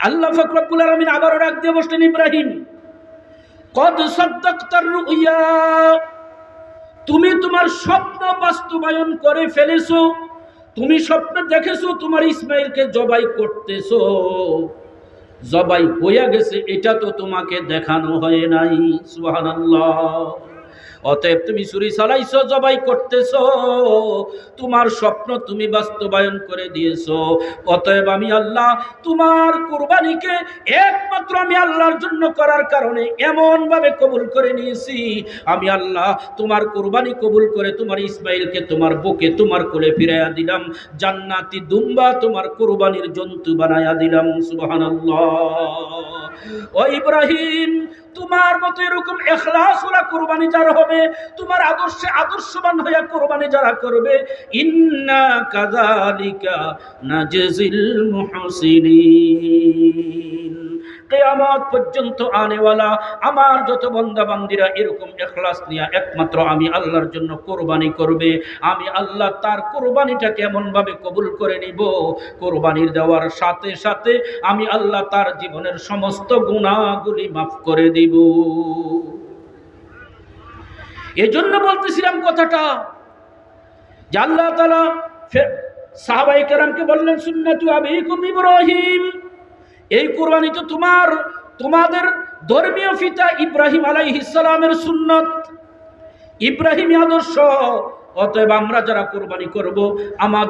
আল্লাহ পাক রব্বুল আলামিন আবারও ডাক দিয়ে বসলেন, ইব্রাহিম কদ সাদ্দাকতার রুইয়া, তুমি তোমার স্বপ্ন বাস্তবায়ন করে ফেলেছো। তুমি স্বপ্ন দেখেছো তোমার ইসমাইলকে জবাই করতেছো, জবাই হইয়া গেছে, এটা তো তোমাকে দেখানো হয় নাই। সুবহানাল্লাহ। অতএব তুমি ছুরি চালাইছো, জবাই করতেছো, তোমার স্বপ্ন তুমি বাস্তবায়ন করে দিয়েছো। অতএব আমি আল্লাহ তোমার কুরবানিকে একমাত্র আমি আল্লাহর জন্য করার কারণে এমন ভাবে কবুল করে নিয়েছি। আমি আল্লাহ তোমার কুরবানি কবুল করে তোমার ইসমাইলকে তোমার বুকে তোমার কোলে ফিরাইয়া দিলাম, জান্নাতি দুম্বা তোমার কুরবানির জন্তু বানাইয়া দিলাম। সুবহানাল্লাহ। ও ইব্রাহিম, তোমার মতো এরকম ইখলাস ওরা কুরবানি যারা হবে, তোমার আদর্শে আদর্শবান হইয়া কুরবানি যারা করবে, ইন্না কাযালিকা নাজজিল মুহসিনিন, কিয়ামত পর্যন্ত আনেওয়ালা আমার যত বান্দা বান্দীরা এরকম ইখলাস নিয়ে একমাত্র আমি আল্লাহর জন্য কুরবানি করবে, আমি আল্লাহ তার কুরবানিটা কেমন ভাবে কবুল করে নিব, কুরবানির দেওয়ার সাথে সাথে আমি আল্লাহ তার জীবনের সমস্ত গুনাহগুলি মাফ করে দিব। এজন্য বলতেছিলাম কথাটা যে আল্লাহ তাআলা সাহাবায়ে কেরামকে বললেন, সুন্নাতু আবিকুম ইব্রাহিম, এই কুরবানি তো তোমাদের ধর্মীয় পিতা ইব্রাহিম আলাইহিস সালামের সুন্নাত, ইব্রাহিমী আদর্শ। অতএব আমরা যারা কুরবানি করব আমাদের